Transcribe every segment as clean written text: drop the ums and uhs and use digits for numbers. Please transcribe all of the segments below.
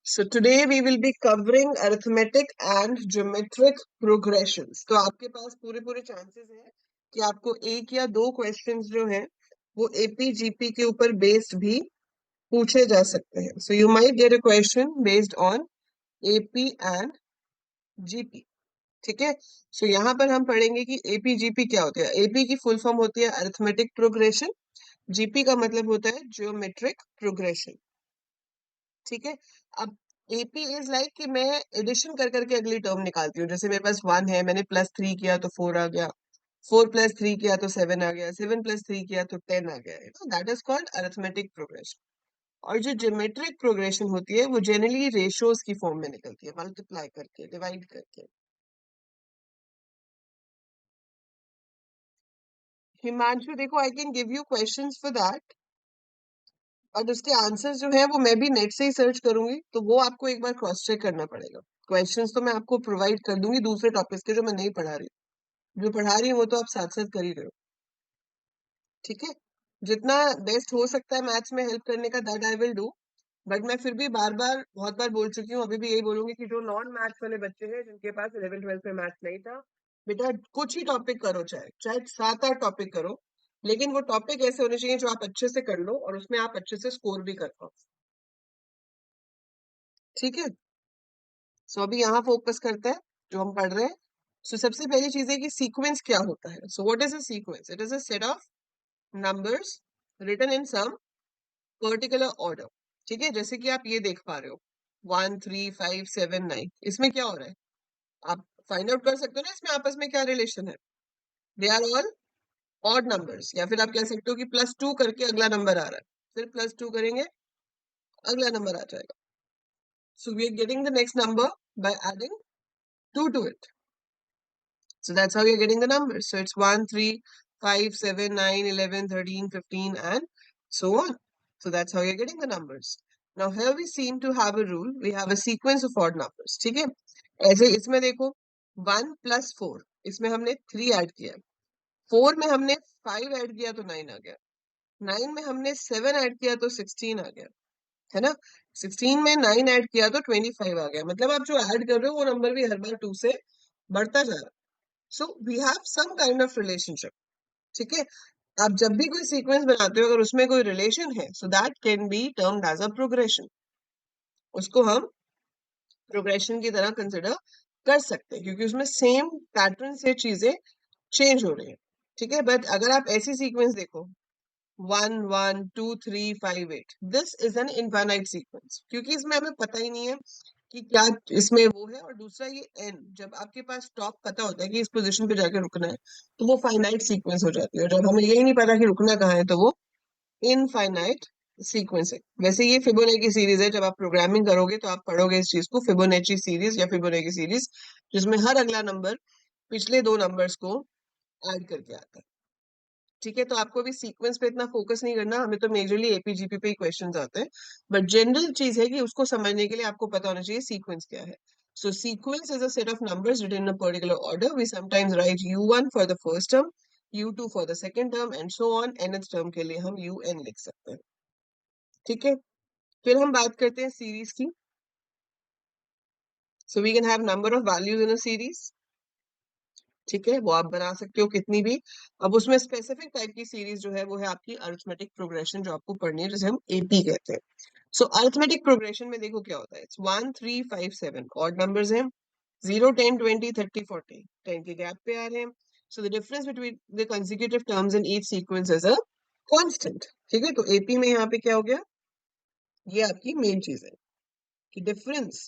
So today we will be covering arithmetic and geometric progressions. तो आपके पास पूरे पूरे chances हैं कि आपको एक या दो questions जो हैं वो AP GP के ऊपर based भी पूछे जा सकते हैं. So you might get a question based on AP and GP. ठीक है. So यहाँ पर हम पढ़ेंगे कि AP GP क्या होता है. AP की full form होती है arithmetic progression. GP का मतलब होता है geometric progression. ठीक है. अब एपी इज लाइक कि मैं एडिशन कर करके अगली टर्म निकालती हूँ. जैसे मेरे पास 1 है, मैंने +3 किया तो 4 आ गया, 4 + 3 किया तो 7 आ गया, 7 + 3 किया तो 10 आ गया. That is called arithmetic progression. और जो ज्योमेट्रिक प्रोग्रेशन होती है वो जनरली रेशियोज की फॉर्म में निकलती है, मल्टीप्लाई करके, डिवाइड करके. हिमांशु देखो, I can give you questions for that, और उसके आंसर्स जो है वो मैं भी नेट से ही सर्च करूंगी, तो वो आपको एक बार क्रॉस चेक करना पड़ेगा. क्वेश्चंस तो मैं आपको प्रोवाइड कर दूंगी दूसरे टॉपिक्स के जो मैं नहीं पढ़ा रही हूँ. जो पढ़ा रही हूँ वो तो आप साथ साथ कर ही रहे हो. ठीक है. जितना बेस्ट हो सकता है मैथ्स में हेल्प करने का that I will do. But मैं फिर भी बार बार बहुत बार बोल चुकी हूँ, अभी भी यही बोलूंगी कि जो नॉन मैथ्स वाले बच्चे हैं जिनके पास 11th 12th में मैथ्स नहीं था, बेटा कुछ ही टॉपिक करो, चाहे चाहे 7-8 टॉपिक करो, लेकिन वो टॉपिक ऐसे होने चाहिए जो आप अच्छे से कर लो और उसमें आप अच्छे से स्कोर भी कर पाओ. ठीक है. सो अभी यहाँ फोकस करते हैं जो हम पढ़ रहे हैं. सो सबसे पहली चीज है कि सीक्वेंस क्या होता है. So what is a sequence? It is a set of numbers written in some particular order. ठीक है. जैसे कि आप ये देख पा रहे हो 1 3 5 7 9. इसमें क्या हो रहा है आप फाइंड आउट कर सकते हो ना, इसमें आपस में क्या रिलेशन है. They are all odd numbers. या फिर आप कह सकते हो कि +2 करके अगला नंबर आ रहा है, फिर +2 करेंगे अगला नंबर आ जाएगा. So we are getting the next number by adding 2 to it. So that's how you're getting the numbers. So it's 1, 3, 5, 7, 9, 11, 13, 15, and so on. So that's how you're getting the numbers. Now here we seem to have a rule. We have a sequence of odd numbers. ठीक है. ऐसे इसमें देखो 1 + 4, इसमें हमने 3 add किया. 4 में हमने 5 ऐड किया तो 9 आ गया. 9 में हमने 7 ऐड किया तो 16 आ गया, है ना. 16 में 9 ऐड किया तो 25 आ गया. मतलब आप जो ऐड कर रहे हो वो नंबर भी हर बार 2 से बढ़ता जा रहा है. So we have some kind of relationship. ठीक है. आप जब भी कोई सीक्वेंस बनाते हो अगर उसमें कोई रिलेशन है, so that can be termed as a progression. उसको हम प्रोग्रेशन की तरह कंसिडर कर सकते हैं क्योंकि उसमें सेम पैटर्न से चीजें चेंज हो रही हैं. ठीक है. बट अगर आप ऐसी सीक्वेंस देखो 1 1 2 3 5 8, this is an infinite sequence क्योंकि इसमें हमें पता ही नहीं है कि क्या इसमें वो है. और दूसरा ये एन, जब आपके पास स्टॉप पता होता है कि इस पोजीशन पे जाके रुकना है तो वो फाइनाइट सीक्वेंस हो जाती है. और जब हमें यही नहीं पता कि रुकना कहाँ है तो वो इनफाइनाइट सीक्वेंस है. वैसे ये फिबोनाची सीरीज है. जब आप प्रोग्रामिंग करोगे तो आप पढ़ोगे इस चीज को, फिबोनाची सीरीज या फिबोनाची सीरीज, जिसमें हर अगला नंबर पिछले दो नंबर्स को ऐड करके आता है. ठीक है. तो आपको अभी सीक्वेंस पे इतना फोकस नहीं करना, हमें तो मेजरली एपीजीपी पे ही क्वेश्चंस आते हैं. बट जनरल चीज है कि उसको समझने के लिए आपको पता होना चाहिए सीक्वेंस क्या है. So sequence is a set of numbers written in a particular order. We sometimes write U1 for the first term, U2 for the second term and so on. nth term के लिए हम UN लिख सकते हैं. ठीक है. फिर हम बात करते हैं सीरीज की. So we can have number of values in a series. ठीक है. वो आप बना सकते हो कितनी भी. अब उसमें स्पेसिफिक टाइप की सीरीज जो है वो है आपकी अरिथमेटिक प्रोग्रेशन जो आपको पढ़नी है, जिसे हम एपी कहते हैं. सो अरिथमेटिक प्रोग्रेशन में देखो क्या होता है. इट्स 1 3 5 7 ऑड नंबर्स हैं. 0 10 20 30 40 10 के गैप पे आ रहे हैं. So the difference between the consecutive terms in each sequence is a constant. ठीक है. तो एपी में यहाँ पे क्या हो गया, ये आपकी मेन चीज है कि difference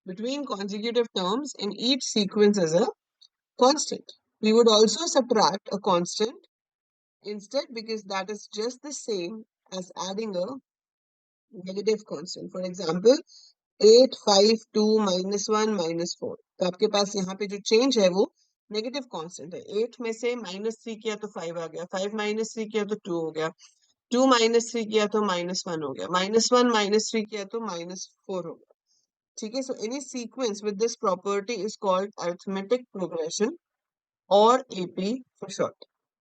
between consecutive terms in each sequence is a constant. We would also subtract a constant instead because that is just the same as adding a negative constant. For example, 8 5 2 -1 -4. तो आपके पास यहाँ पे जो change है वो negative constant है. 8 में से -3 किया तो 5 आ गया, 5 -3 किया तो 2 हो गया, 2 -3 किया तो -1 हो गया, -1 -3 किया तो -4 हो गया. ठीक है. So any sequence with this property is called arithmetic progression or AP for short,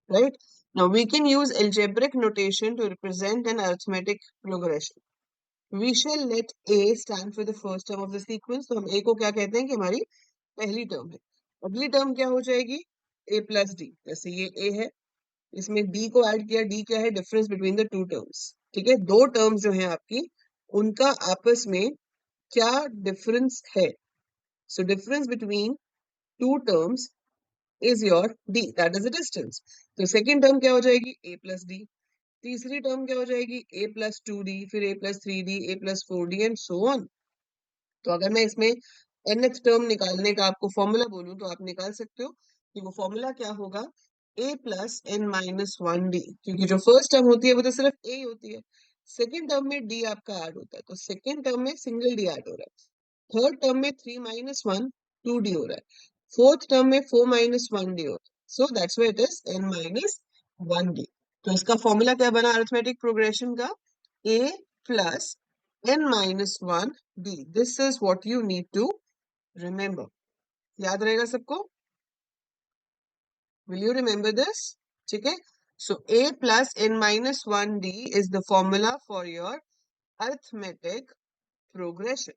right? Now we can use algebraic notation to represent an arithmetic progression. We shall let a stand for the first term of the sequence. तो हम ए को क्या कहते हैं कि हमारी पहली term है। अगली टर्म क्या हो जाएगी, ए प्लस डी। जैसे ये ए है, इसमें डी को ऐड किया, डी क्या है, difference between the two terms. ठीक है, दो टर्म्स जो है आपकी, उनका आपस में क्या डिफरेंस है। So difference between two terms is your d, that is the distance. तो सेकेंड टर्म क्या हो जाएगी, ए प्लस डी। तीसरी टर्म क्या हो जाएगी, ए प्लस टू डी, फिर a plus three d, a plus four d and so on. तो अगर मैं इसमें nth टर्म निकालने का आपको फॉर्मूला बोलूं तो आप निकाल सकते हो कि वो फॉर्मूला क्या होगा, a plus n minus one d. क्योंकि जो फर्स्ट टर्म होती है वो तो सिर्फ a होती है, सेकेंड टर्म में d आपका ऐड होता है, तो सेकेंड टर्म में सिंगल d ऐड हो रहा है। थर्ड टर्म में three minus one two D हो रहा है। फोर्थ टर्म में फोर माइनस वन डी हो रहा है। So that's why it is n minus one d. तो इसका फॉर्मूला क्या बना अरिथमेटिक प्रोग्रेशन का, a plus n minus one D. This is what you need to remember. याद रहेगा सबको, विल यू रिमेंबर दिस? ठीक है, सो a plus n minus one d is the formula for your arithmetic progression.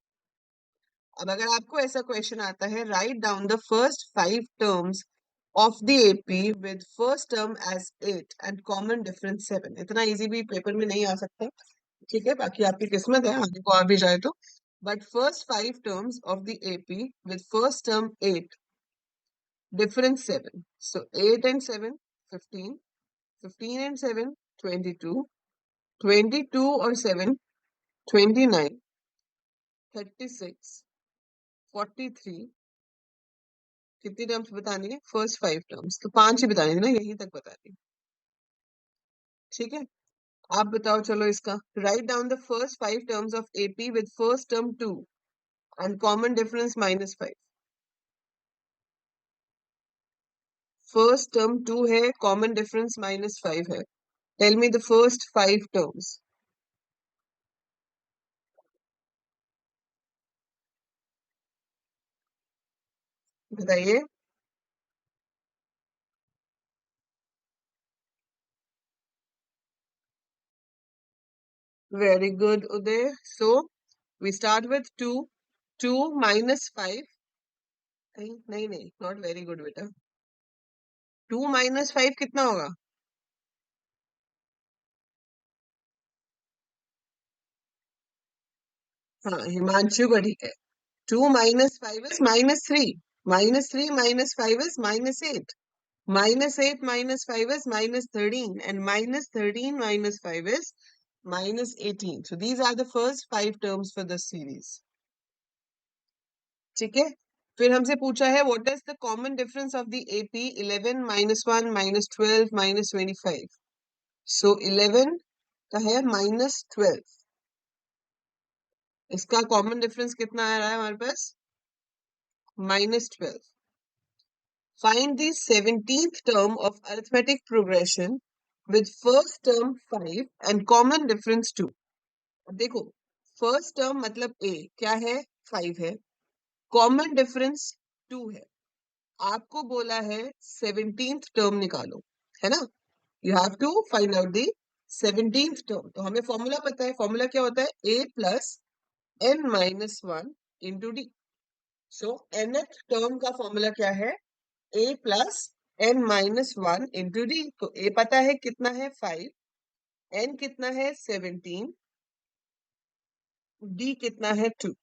अब अगर आपको ऐसा क्वेश्चन आता है, write down the first five terms of the AP with first term as 8 and common difference 7। इतना इजी भी paper में नहीं आ सकता, ठीक है, बाकी आपकी किस्मत है, आगे को आ भी जाए तो। But first five terms of the AP with first term 8, difference 7. So 8 and 7, 15. 15 and 7, 22. 22 or 7, 29. 36. 43. कितनी टर्म्स बतानी है, फर्स्ट फाइव टर्म्स तो पांच ही बतानी है ना, यहीं तक बतानी है। ठीक है, आप बताओ चलो इसका, write down the first five terms of AP with first term 2 and common difference -5। First term 2 है, कॉमन डिफरेंस -5 है। Tell me the first five terms, बताइए। Very good, Uday. So we start with 2. 2 minus 5. नहीं नहीं नहीं, not very good बेटा। 2 minus 5 कितना होगा? हाँ, हिमांशु का ठीक है। 2 minus 5 is -3. -3 minus 5 is -8. -8 minus 5 is -13. And -13 minus 5 is -18. So these are the first five terms for this series. ठीक है, फिर हमसे पूछा है what is the common difference of the AP 11 -1 -12 -25। सो 11 का है -12, इसका कॉमन डिफरेंस कितना आ रहा है हमारे पास, -12। Find the 17th term of arithmetic progression with first term 5 and common difference 2। देखो, फर्स्ट टर्म मतलब ए क्या है, 5 है, कॉमन डिफरेंस 2 है। आपको बोला है 17th टर्म निकालो, है ना, you have to find out the 17th term. तो हमें फॉर्मूला पता है, फॉर्मूला क्या होता है, a plus n minus one into D. So nth term का फॉर्मूला क्या है, a plus n minus one into D. तो a पता है कितना है 5, n कितना है 17, d कितना है 2।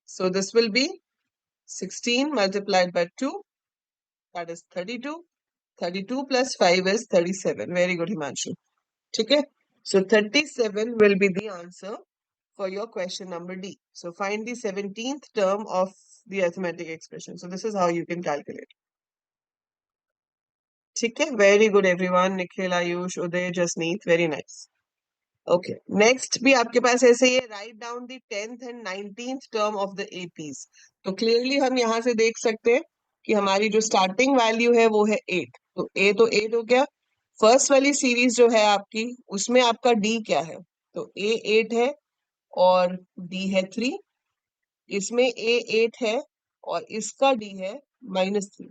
So this will be 16 multiplied by 2, that is 32. 32 plus 5 is 37. Very good, Himanshu. ठीक है, so 37 will be the answer for your question number D. So find the 17th term of the arithmetic expression. So this is how you can calculate. ठीक है, very good everyone. Nikhil, Ayush, Uday, Jasneet, very nice. Okay, next भी आपके पास ऐसे ही है, write down the 10th and 19th term of the APs. तो clearly हम यहाँ से देख सकते हैं कि हमारी जो starting value है वो है 8। तो A तो 8 हो गया। फर्स्ट वाली सीरीज जो है आपकी, उसमें आपका D क्या है, तो A 8 है और D है 3। इसमें A 8 है और इसका D है -3।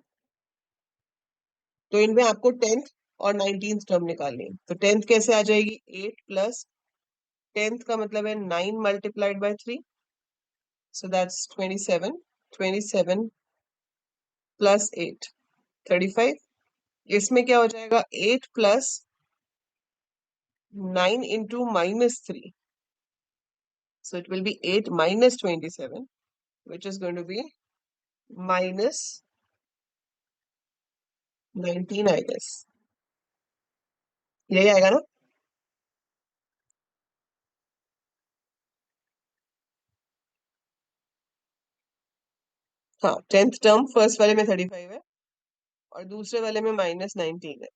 तो इनमें आपको 10th और 19th टर्म निकालनी है। तो 10th कैसे आ जाएगी, 8 प्लस 10th का मतलब है 9 multiplied by 3, so that's 27. 27 plus 8, 35. इसमें क्या हो जाएगा, 8 plus 9 into -3, so it will be 8 minus 27, which is going to be minus 19, I guess. यही आएगा ना? हाँ, 10th टर्म फर्स्ट वाले में 35 है और दूसरे वाले में -19 है.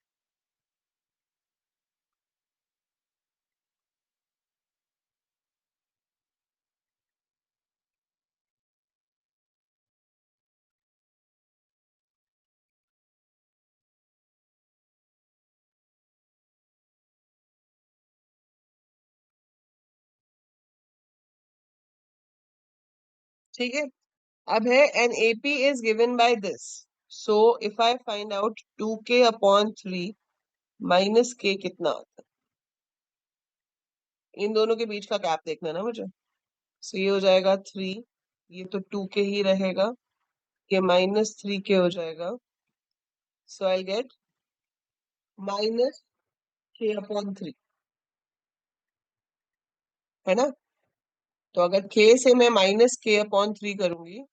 ठीक है. अब है an AP is given by this, so if I find out 2k upon 3 minus के कितना आता है, इन दोनों के बीच का गैप देखना ना मुझे. सो ये हो जाएगा 3, ये तो 2k ही रहेगा, ये -3k हो जाएगा. सो आई गेट -k/3, है ना? तो अगर k से मैं -k/3 करूंगी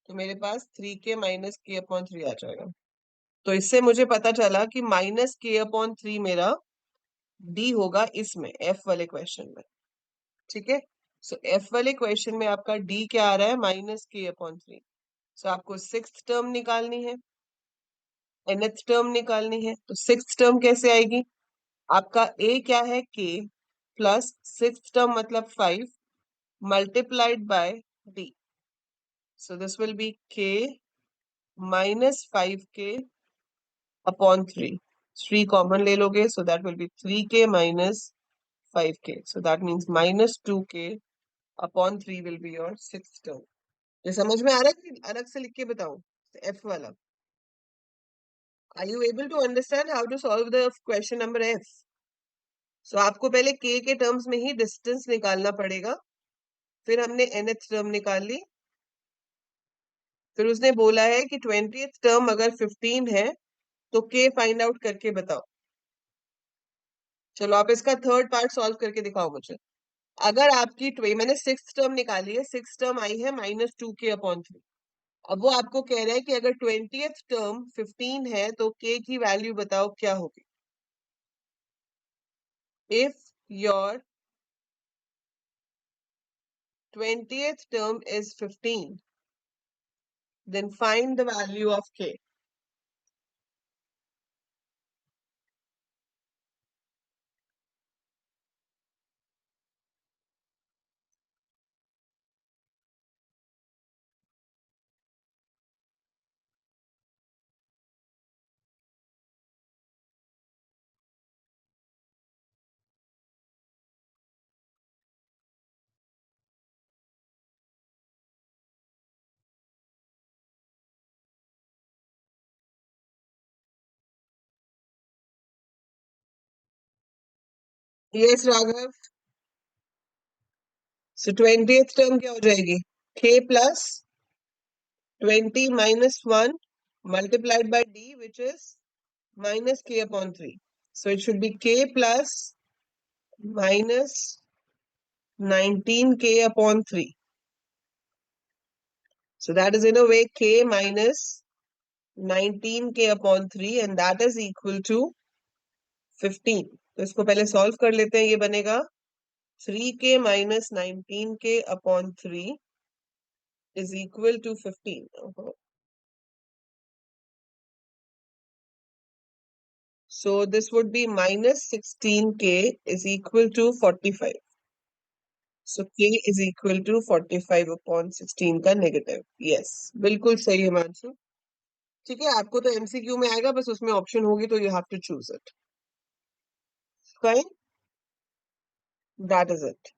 तो मेरे पास 3k -k/3 आ जाएगा. तो इससे मुझे पता चला कि -k/3 मेरा डी होगा इसमें, एफ वाले क्वेश्चन में. ठीक है. सो एफ वाले क्वेश्चन में आपका डी क्या आ रहा है, -k/3. सो आपको सिक्स्थ टर्म निकालनी है, nth टर्म निकालनी है. तो सिक्स्थ टर्म कैसे आएगी, आपका ए क्या है, k प्लस सिक्स्थ टर्म मतलब 5 multiplied by D. So this will be k -5k upon 3. 3 common ले लोगे, so that will be 3k minus 5k. So that means -2k upon 3 will be your sixth term. ये समझ में आ रहा है कि अलग से लिख के बताऊं, F वाला? Are you able to understand how to solve the question number F? So आपको पहले k के टर्म्स में ही डिस्टेंस निकालना पड़ेगा. फिर हमने nth टर्म निकाल ली. फिर उसने बोला है कि 20th टर्म अगर 15 है तो k फाइंड आउट करके बताओ. चलो आप इसका थर्ड पार्ट सॉल्व करके दिखाओ मुझे. अगर आपकी मैंने सिक्स टर्म निकाली है, सिक्स टर्म आई है -2k/3. अब वो आपको कह रहा है कि अगर 20th टर्म 15 है तो k की वैल्यू बताओ क्या होगी. If your 20th term is 15, then find the value of k. Yes Raghav. So 20th term क्या हो जाएगी, k plus 20 minus 1 multiplied by d, which is -k/3. So it should be k plus -19k/3. So that is in a way k minus 19k/3 and that is equal to 15. तो इसको पहले solve कर लेते हैं. ये बनेगा 3k minus 19k/3 is equal to 15. So this would be -16k is equal to 45. So k is equal to 45/16 का negative. Yes, बिल्कुल सही है हिमांशु. ठीक है, आपको तो एमसीक्यू में आएगा, बस उसमें ऑप्शन होगी तो you have to choose it. Fine, that is it.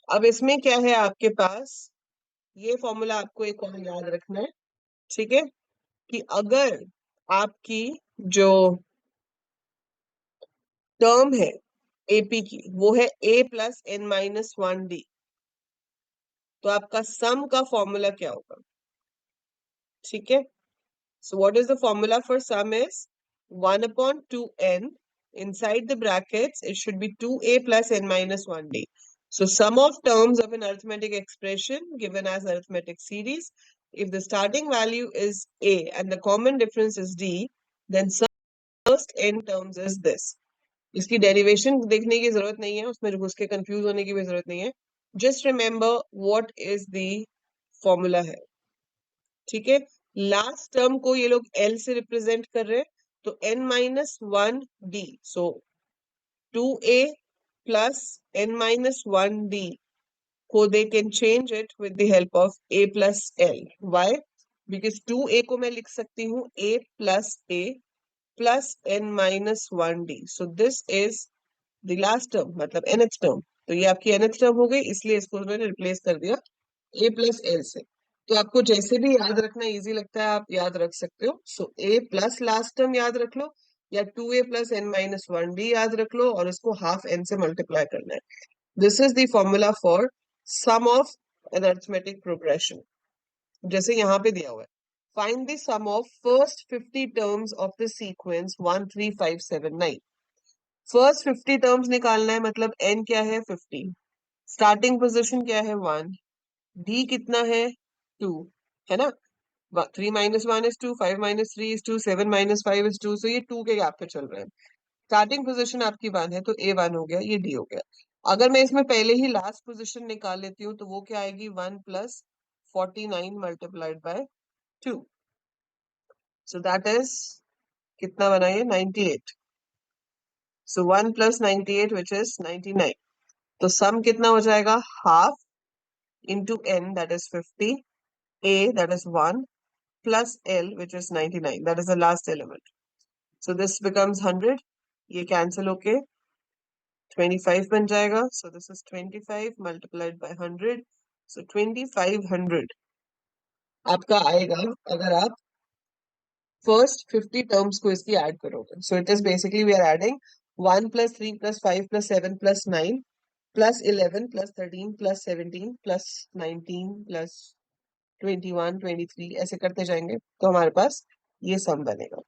अब इसमें क्या है आपके पास, ये फॉर्मूला आपको एक और याद रखना है. ठीक है. कि अगर आपकी जो टर्म है एपी की वो है a plus n minus one d, तो आपका सम का फॉर्मूला क्या होगा? ठीक है, so what is the formula for sum is 1 upon 2n. Inside the brackets it should be 2a plus n minus 1d. So sum of terms of an arithmetic expression given as arithmetic series, if the starting value is a and the common difference is d, then sum first n terms is this. इसकी derivation देखने की जरूरत नहीं है, उसमें घुस के confuse होने की भी जरूरत नहीं है. Just remember what is the formula है. ठीक है, लास्ट टर्म को ये लोग एल से रिप्रेजेंट कर रहे हैं, तो n minus one d, so 2a plus n minus one d को they can change it with the help of a plus L. Why? Because 2a को मैं लिख सकती हूँ a plus n minus one d. So this is the last term, मतलब nth term. तो ये आपकी nth टर्म हो गई, इसलिए इसको उन्होंने रिप्लेस कर दिया a प्लस एल से. तो आपको जैसे भी याद रखना इजी लगता है आप याद रख सकते हो. So a plus last term याद रख लो, या 2a plus n minus one d याद रख लो, और इसको हाफ n से मल्टीप्लाई करना है. This is the formula for sum of an arithmetic progression. जैसे यहाँ पे दिया हुआ है, find the sum of first 50 terms of the sequence 1 3 5 7 9. First 50 terms निकालना है, मतलब n क्या है 50, स्टार्टिंग पोजिशन क्या है 1, d कितना है 2, है ना. 3 minus 1 is 2, 5 minus 3 is 2, 7 minus 5 is 2. so ये 2 के गैप पे चल रहे हैं. स्टार्टिंग पोजीशन आपकी 1 है, तो a 1 हो गया, ये d हो गया. अगर मैं इसमें पहले ही लास्ट पोजीशन निकाल लेती हूँ, तो वो क्या आएगी 1 plus 49 multiplied by 2. So that is कितना बना ये 98. सो 1 प्लस 98 विच इज 99. तो सम कितना हो जाएगा half into n that is 50, a that is 1 plus L which is 99, that is the last element. So this becomes 100, ये cancel होके 25 बन जाएगा. So this is 25 multiplied by 100, so 2500 आपका आएगा अगर आप first 50 terms को इसकी add करोगे. So it is basically we are adding 1 plus 3 plus 5 plus 7 plus 9 plus 11 plus 13 plus 17 plus 19 plus 21 23 ऐसे करते जाएंगे, तो हमारे पास ये सम बनेगा.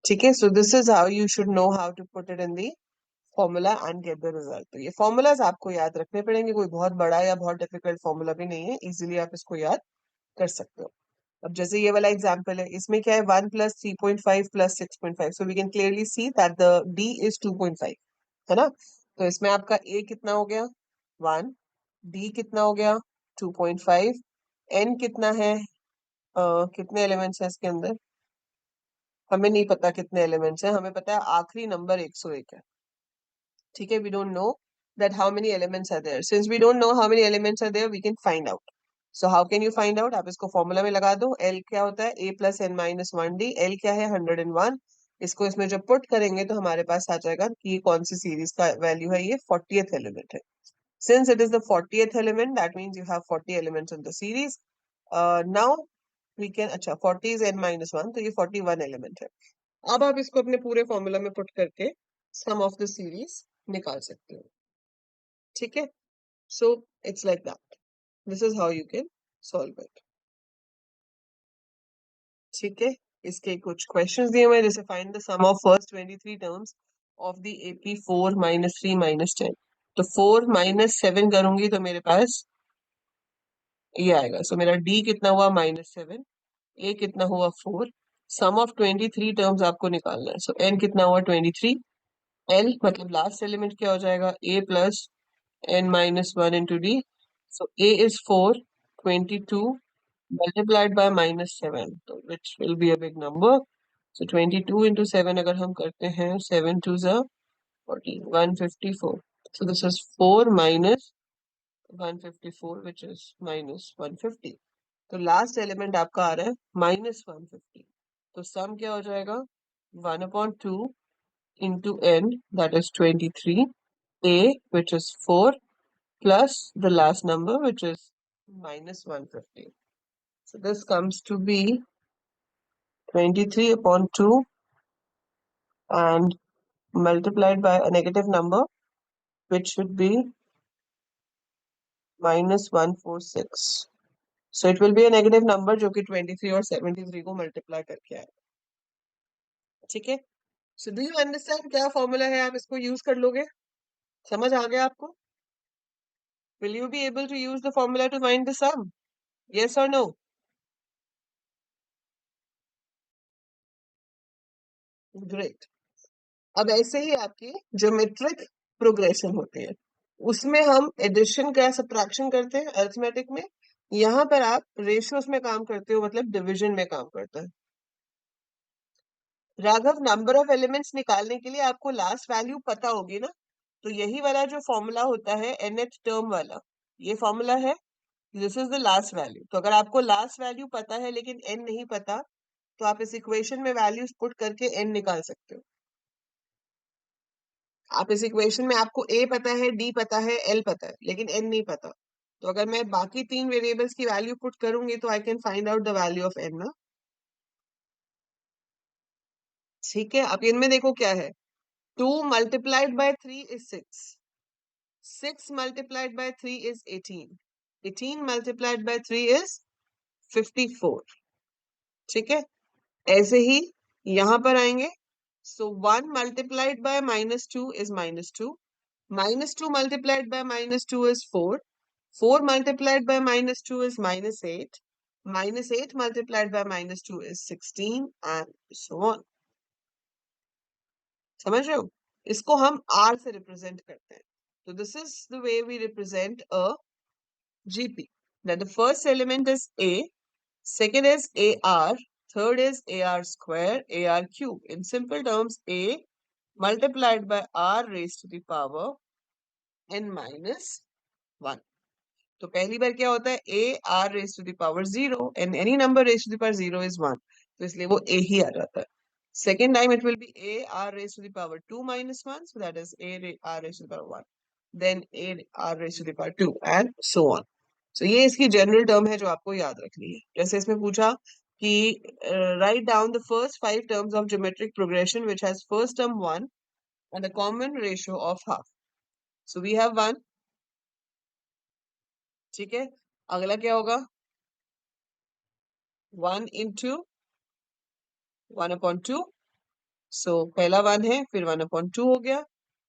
ठीक है, so this is how you should know how to put it in the formula and get the result. तो ये फॉर्मूलाज आपको याद रखने पड़ेंगे, कोई बहुत बड़ा या बहुत डिफिकल्ट फॉर्मूला भी नहीं है, इजीली आप इसको याद कर सकते हो. अब जैसे ये वाला एग्जांपल है, इसमें क्या है 1 plus 3.5 plus 6.5, so we can clearly see that the d is 2.5, है ना. तो इसमें आपका ए कितना हो गया 1, डी कितना हो गया 2.5, एन कितना है, कितने एलिमेंट्स हैं इसके अंदर हमें नहीं पता, कितने एलिमेंट्स हैं हमें पता है आखिरी नंबर 101 है. ठीक है, we don't know that how many elements are there. Since we don't know how many elements are there, we can find out. So how can you find out? आप इसको फॉर्मूला में लगा दो. L क्या होता है a plus n minus 1d. L क्या है 101. इसको इसमें जब पुट करेंगे तो हमारे पास आ जाएगा कि ये कौन सी सीरीज का वैल्यू है, ये 40th एलिमेंट है. Since it is the 40th element, that means you have 40 elements in the series. Now we can, अच्छा 40 is n minus 1, तो ये 41 एलिमेंट है. अब आप इसको अपने पूरे फॉर्मूला में पुट करके सम ऑफ द सीरीज निकाल सकते हो. ठीक है, so it's like that. This is how you can solve it. ठीक है, इसके कुछ क्वेश्चंस दिए हुए हैं, जैसे find the sum of first 23 terms of the AP 4 minus 3 minus 10. तो 4 माइनस 7 करूंगी तो मेरे पास ये आएगा. सो मेरा डी कितना हुआ -7, ए कितना हुआ 4. सम ऑफ 23 टर्म्स आपको निकालना है. सो एन कितना हुआ 23. एल मतलब लास्ट एलिमेंट क्या हो जाएगा a plus n minus 1 into d. So a is 4, 22 multiplied by -7, so which will be a big number. So 22 into 7 अगर हम करते हैं 7 2s are 40, 154. So this is 4 minus 154 which is minus 150. तो last element आपका आ रहा है -150. तो सम क्या हो जाएगा 1/2 into n that is 23, a which is 4 plus the last number which is -150. So this comes to be 23 upon 2 and multiplied by a negative number, which should be minus 146. So it will be a negative number जो कि 23 और 73 को multiply करके आए. ठीक है. So do you understand क्या formula है? आप इसको यूज कर लोगे? समझ आ गया आपको? Will you be able to use the formula to find the sum? Yes or no? Great. अब ऐसे ही आपकी ज्योमेट्रिक प्रोग्रेशन होती है, उसमें हम एडिशन का सब्ट्रैक्शन करते हैं अरिथमेटिक में. यहाँ पर आप रेशियोज में काम करते हो, मतलब डिवीजन में काम करते हैं. राघव, नंबर ऑफ एलिमेंट्स निकालने के लिए आपको लास्ट वैल्यू पता होगी ना, तो यही वाला जो फॉर्मूला होता है nth टर्म वाला, ये फॉर्मूला है. This is the last value. तो अगर आपको लास्ट वैल्यू पता है लेकिन n नहीं पता, तो आप इस इक्वेशन में वैल्यूज पुट करके n निकाल सकते हो. आप इस इक्वेशन में आपको a पता है, d पता है, l पता है, लेकिन n नहीं पता. तो अगर मैं बाकी तीन वेरिएबल्स की वैल्यू पुट करूंगी तो I can find out the value of n ना. ठीक है. अब इनमें देखो क्या है. 2 multiplied by 3 is 6. 6 multiplied by 3 is 18. 18 multiplied by 3 is 54. ठीक है. ऐसे ही यहां पर आएंगे. So 1 multiplied by -2 is -2. -2 multiplied by -2 is 4. 4 multiplied by -2 is -8. -8 multiplied by -2 is 16 and so on. समझ रहे हो? इसको हम R से रिप्रेजेंट करते हैं. तो this is the way we represent a GP. Now the first element is A, second is AR, third is AR square, AR cube. In simple terms, A multiplied by R raised to the power n minus 1. तो पहली बार क्या होता है, a r raised to the power 0 and any number raised to the power 0 is 1. तो इसलिए वो a ही आ जाता है. Second time it will be a r raised to the power 2 minus 1, so that is r raised to the power 1. Then a r raised to the power 2 and so on. So ये इसकी general term है जो आपको याद रखनी है. जैसे इसमें पूछा कि write down the first 5 terms of geometric progression which has first term 1 and a common ratio of half. So we have 1. ठीक है. अगला क्या होगा, 1 into 1/2. सो पहला 1 है, फिर 1/2 हो गया,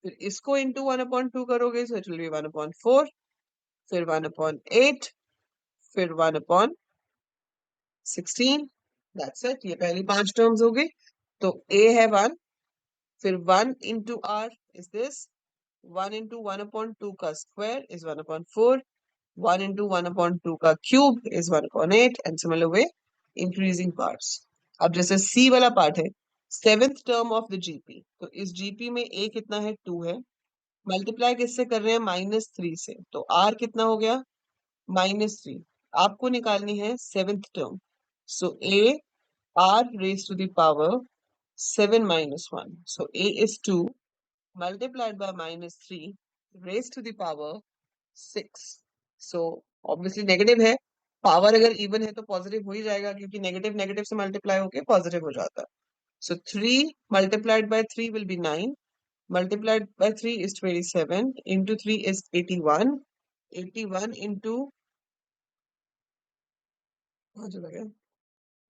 फिर इसको into 1/2 करोगे, सो इट विल बी 1/4, फिर 1/8, फिर 1/16. That's it. ये पहली 5 टर्म्स हो गई. तो a है 1, फिर 1 into r is this, 1 into 1/2 का स्क्वायर इज 1/4, 1 into 1/2 का cube is 1/8 and similar way increasing parts. अब जैसे C वाला पार्ट है, 7th term of the GP, तो इस GP में A कितना है, 2 है. मल्टीप्लाई किससे कर रहे हैं, -3 से, तो R कितना हो गया, -3. आपको निकालनी है 7th term. So A R raised to the power 7 minus 1. So A is 2 multiplied by -3 raised to the power 6. So obviously negative है. पावर अगर इवन है तो पॉजिटिव हो ही जाएगा, क्योंकि नेगेटिव नेगेटिव से मल्टीप्लाई होके पॉजिटिव हो जाता है. So 3 multiplied by 3 will be 9. Multiplied by 3 is 27. Into 3 is 81. 81 into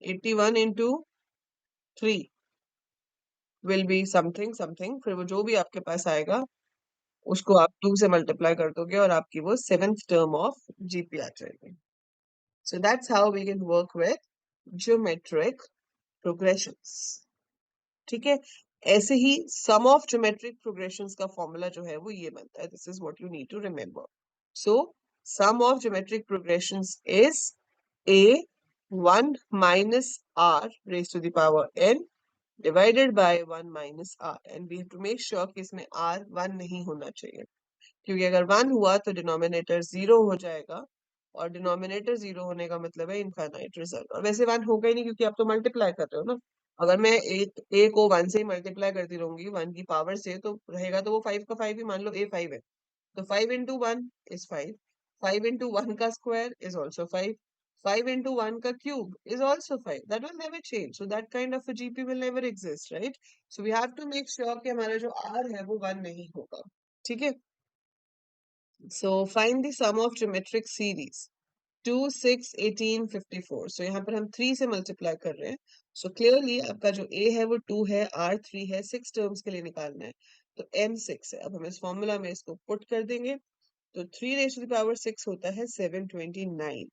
81 into 3 will be something something. फिर वो जो भी आपके पास आएगा उसको आप 2 से मल्टीप्लाई कर दोगे और आपकी वो 7th टर्म ऑफ GP आ जाएगी. So that's how we can work with geometric progressions. ठीक है. ऐसे ही sum of geometric progressions का फॉर्मूला जो है वो ये बनता है. This is what you need to remember. So sum of geometric progressions is a1 minus r raised to the power n divided by 1 minus r, and we have to make sure कि इसमें r 1 नहीं होना चाहिए, क्योंकि अगर 1 हुआ तो denominator 0 हो जाएगा, और डिनोमिनेटर 0 होने का मतलब है इनफाइनाइट रिजल्ट. और वैसे 1 होगा ही नहीं, क्योंकि आप तो मल्टीप्लाई कर रहे हो ना. अगर मैं a को 1 से ही मल्टीप्लाई करती रहूंगी 1 की पावर से, तो रहेगा तो वो 5 का 5 ही. मान लो a 5 है, तो 5 into 1 is 5. 5 into 1 का square is also 5. 5 into 1 ka cube is also 5. That will never change. So that kind of a GP will never exist, right? So we have to make sure कि हमारा जो R है वो 1 नहीं होगा. ठीक है? So find the sum of geometric series 2, 6, 18, 54. So यहाँ पर हम 3 से मल्टीप्लाई कर रहे हैं. So clearly आपका जो A है वो 2 है, R 3 है, 6 टर्म्स के लिए निकालना है. तो M 6 है. अब हम इस फॉर्मूला में इसको पुट कर देंगे. तो 3 raised to the power 6 होता है 729.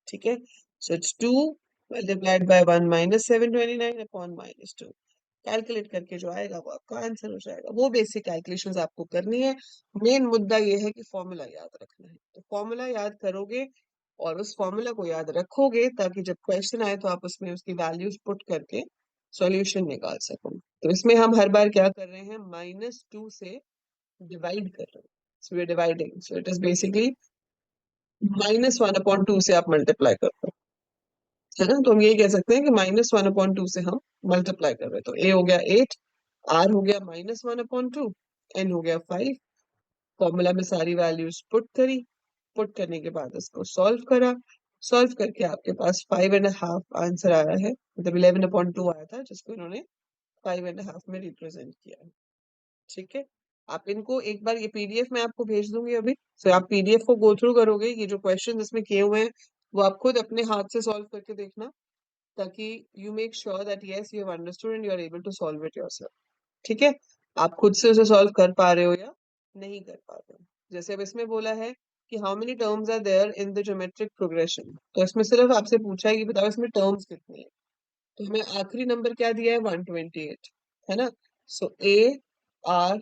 ठीक है. So it's 2 multiplied by 1 minus 729 upon minus 2. Calculate करके जो आएगा वो आपका आंसर हो जाएगा. वो बेसिक कैलकुलेशंस आपको करनी है. मेन मुद्दा ये है कि फॉर्मूला याद रखना है. तो फॉर्मूला याद करोगे और उस फॉर्मूला को याद रखोगे ताकि जब क्वेश्चन आए तो आप उसमें उसकी वैल्यूज पुट करके सॉल्यूशन निकाल सको. तो इसमें हम हर बार क्या कर रहे हैं, -2 से डिवाइड कर रहे हैं. So we are dividing. So it is basically -1/2 से आप मल्टीप्लाई कर रहे हो, है ना. तो हम यही कह सकते हैं कि -1/2 से हम मल्टीप्लाई कर रहे हैं. तो ए हो गया 8, आर हो गया -1/2, एन हो गया 5. फॉर्मूला में सारी वैल्यूज पुट करी. पुट करने के बाद इसको सॉल्व करा. सॉल्व करके आपके पास 5.5 आंसर आया है. मतलब 11/2 आया था जिसको इन्होंने 5.5 में रिप्रेजेंट किया है. ठीक है. आप इनको एक बार, ये पीडीएफ मैं आपको भेज दूंगी अभी. तो आप पीडीएफ को गो थ्रू करोगे. ये जो क्वेश्चन इसमें किए हुए हैं वो आप खुद अपने हाथ से सॉल्व करके देखना, ताकि you make sure that yes you have understood and you are able to solve it yourself. ठीक है. आप खुद से उसे सॉल्व कर पा रहे हो या नहीं कर पा रहे हो. जैसे अब इसमें बोला है कि how many terms are there in the geometric progression. तो इसमें सिर्फ आपसे पूछा है कि बताओ इसमें टर्म्स कितनी है. तो हमें आखिरी नंबर क्या दिया है, 128, है ना. So a r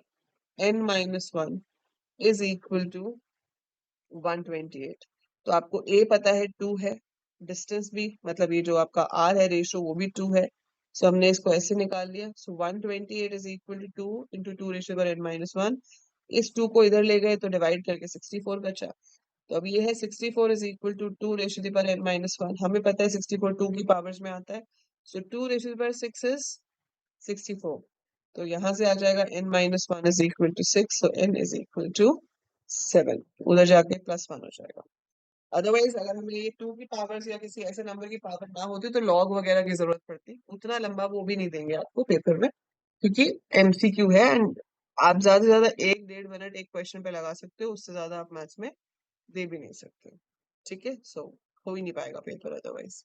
n-1 is equal to 128. तो आपको a पता है 2 है, डिस्टेंस भी मतलब ये जो आपका r है रेशो वो भी 2 है. सो हमने इसको ऐसे निकाल लिया. So 128 is equal to 2 into 2 ratio पर n-1. इस 2 को इधर ले गए तो डिवाइड करके 64 बचा. तो अब ये है 64 इज इक्वल टू 2 रेशो पर n-1. हमें पता है 64 2 की पावर्स में आता है. सो 2 रेशो पर 6 इज 64. तो यहां से आ जाएगा n-1 is equal to 6. So n is equal to 7. उधर जाके +1 हो जाएगा. अदरवाइज अगर हमें ये 2 की पावर्स या किसी ऐसे नंबर की पावर ना होती तो लॉग वगैरह की जरूरत पड़ती. उतना लंबा वो भी नहीं देंगे आपको पेपर में, क्योंकि एमसीक्यू है. एंड आप ज्यादा से ज्यादा 1-1.5 मिनट एक क्वेश्चन पे लगा सकते हो. उससे ज्यादा आप मैथ्स में दे भी नहीं सकते. ठीक है. सो हो ही नहीं पाएगा paper otherwise.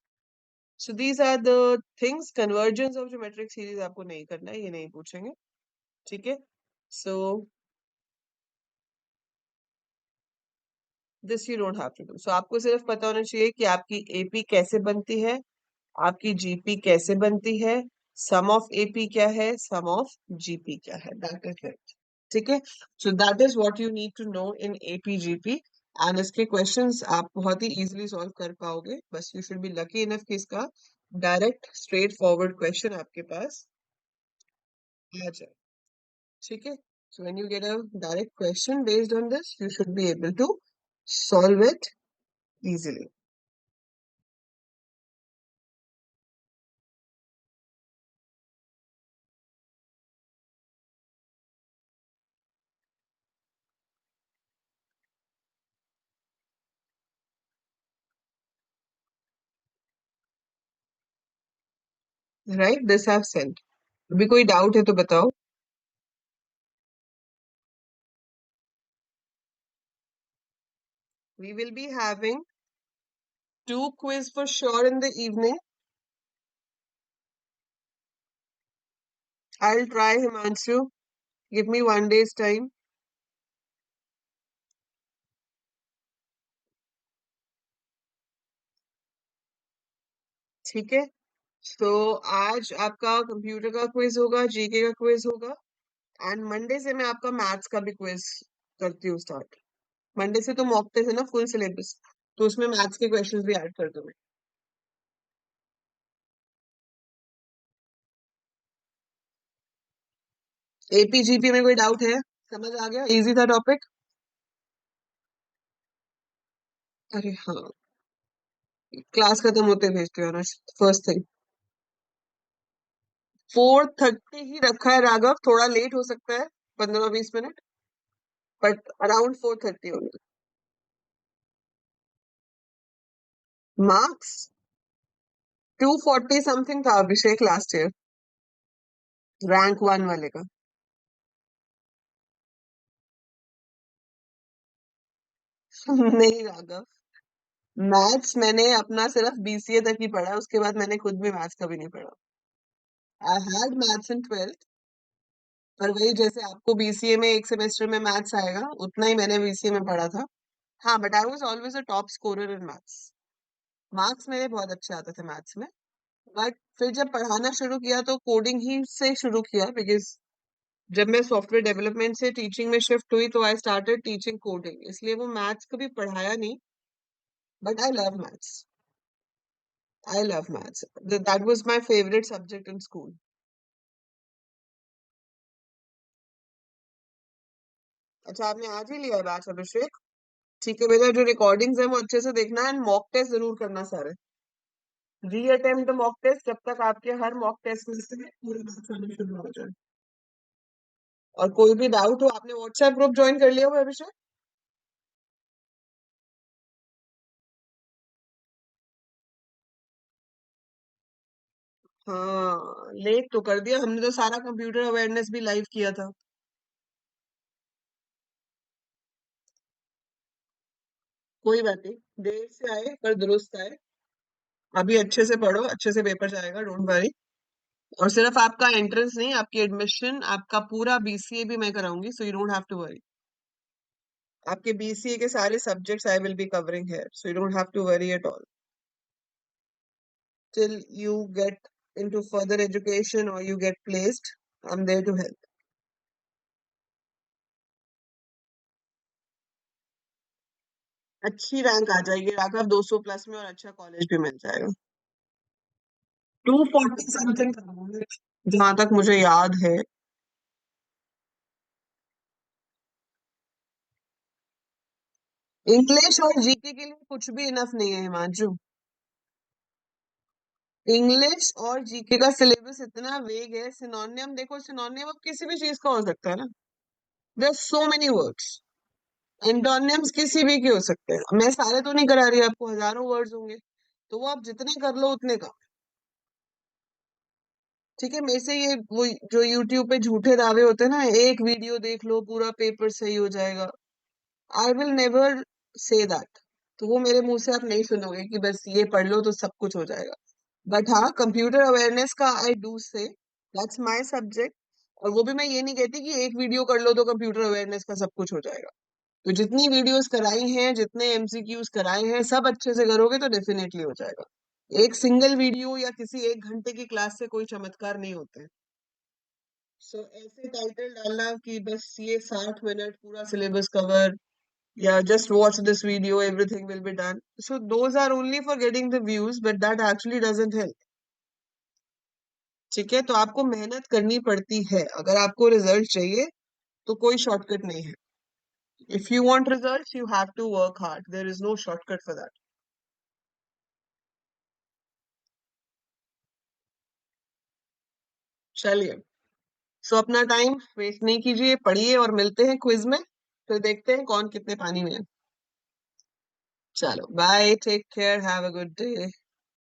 So these are the things. Convergence of geometric series आपको नहीं करना है, ये नहीं पूछेंगे. ठीक है. So this you don't have to do. So आपको सिर्फ पता होना चाहिए कि आपकी एपी कैसे बनती है, आपकी जीपी कैसे बनती है, सम ऑफ एपी क्या है, सम ऑफ जीपी क्या है. That is it. ठीक है. So that is what you need to know in AP GP. And इसके क्वेश्चंस आप बहुत ही इजीली सॉल्व कर पाओगे. बस you should be lucky enough कि इसका डायरेक्ट स्ट्रेट फॉरवर्ड क्वेश्चन आपके पास आ जाए. ठीक है. So when you get a direct question based on this, you should be able to solve it easily. Right? This I've sent. अभी कोई doubt है तो बताओ. We will be having 2 quiz for sure in the evening. I'll try, Himanshu. Give me 1 day's time. ठीक है. तो आज आपका कंप्यूटर का क्विज होगा, जीके का क्विज होगा. एंड मंडे से मैं आपका मैथ्स का भी क्विज करती हूँ स्टार्ट. मंडे से तो मॉक टेस्ट है ना, फुल सिलेबस. तो उसमें मैथ्स के क्वेश्चंस भी ऐड कर दूंगी. एपीजीपी में कोई डाउट है? समझ आ गया? इजी था टॉपिक. अरे हाँ, क्लास खत्म होते भेजते हो ना. First thing. 4:30 ही रखा है राघव. थोड़ा लेट हो सकता है 15-20 मिनट, बट अराउंड 4:30 होंगे. मार्क्स 240 समथिंग था अभिषेक लास्ट ईयर, रैंक 1 वाले का। नहीं राघव, मैथ्स मैंने अपना सिर्फ बीसीए तक ही पढ़ा, उसके बाद मैंने खुद भी मैथ्स कभी नहीं पढ़ा। I had maths in 12th, पर वही जैसे आपको बीसीए में एक सेमेस्टर में मैथ्स आएगा उतना ही मैंने बीसीए में पढ़ा था। हाँ, but I was always a top scorer in maths. Marks मेरे बहुत अच्छे आते थे मैथ्स में। बट फिर जब पढ़ाना शुरू किया तो कोडिंग ही से शुरू किया, बिकॉज जब मैं सॉफ्टवेयर डेवलपमेंट से टीचिंग में शिफ्ट हुई तो आई स्टार्टेड टीचिंग कोडिंग, इसलिए वो मैथ्स कभी पढ़ाया नहीं। But I love maths, I love maths, that was my favourite subject in school. अच्छा, आपने आज ही लिया है बैच अभिषेक? ठीक है बेटा, जो रिकॉर्डिंग्स है वो अच्छे से देखना एंड मॉक टेस्ट जरूर करना सारे। री अटेम्प्ट द मॉक टेस्ट जब तक आपके हर मॉक टेस्ट में से पूरे मार्क्स आने शुरू हो जाए। और कोई भी डाउट हो, आपने व्हाट्सएप ग्रुप ज्वाइन कर लिया हुआ है अभिषेक? हाँ, लेट तो कर दिया हमने, तो सारा कंप्यूटर अवेयरनेस भी लाइव किया था। कोई बात नहीं, देर से आए पर दुरुस्त आए। अभी अच्छे से पढ़ो, अच्छे से पेपर जाएगा, डोंट वरी। और सिर्फ आपका एंट्रेंस नहीं, आपकी एडमिशन, आपका पूरा बीसीए भी मैं कराऊंगी, so you don't have to worry. आपके बीसीए के सारे subjects I will be covering here, so you don't have to worry at all till you get into further education or you get placed. I'm there to help. अच्छी rank आ जाएगी Raghav, 200 plus में, और अच्छा college भी मिल जाएगा। 240 something था जहां तक मुझे याद है। इंग्लिश और जीके के लिए कुछ भी इनफ नहीं है हिमांशु। इंग्लिश और जीके का सिलेबस इतना वेग है, सिनोनियम देखो, सिनोनियम अब किसी भी चीज का हो सकता है ना। There so many words. Antonyms किसी भी के हो सकते हैं, मैं सारे तो नहीं करा रही आपको, हजारों वर्ड्स होंगे, तो वो आप जितने कर लो उतने कम। ठीक है, मेरे से ये वो जो यूट्यूब पे झूठे दावे होते हैं ना, एक वीडियो देख लो पूरा पेपर सही हो जाएगा, I will never say that. तो वो मेरे मुंह से आप नहीं सुनोगे कि बस ये पढ़ लो तो सब कुछ हो जाएगा। बट हाँ, कंप्यूटर अवेयरनेस का आई डू से दैट्स माय सब्जेक्ट। और वो भी मैं ये नहीं कहती कि एक वीडियो कर लो तो कंप्यूटर अवेयरनेस का सब कुछ हो जाएगा। तो जितनी वीडियोस कराई हैं, जितने एमसीक्यूज कराए हैं, सब अच्छे से करोगे तो डेफिनेटली हो जाएगा। एक सिंगल वीडियो या किसी एक घंटे की क्लास से कोई चमत्कार नहीं होते। सो ऐसे टाइटल डालना कि बस ये 60 मिनट पूरा सिलेबस कवर, या just watch this video everything will be done, so those are only for getting the views, but that actually doesn't help. ठीक है, तो आपको मेहनत करनी पड़ती है अगर आपको रिजल्ट चाहिए, तो कोई शॉर्टकट नहीं है। If you want results you have to work hard, there is no shortcut for that. चलिए, सो अपना टाइम वेस्ट नहीं कीजिए, पढ़िए, और मिलते हैं क्विज में, फिर देखते हैं कौन कितने पानी में है। चलो bye, take care, have a good day.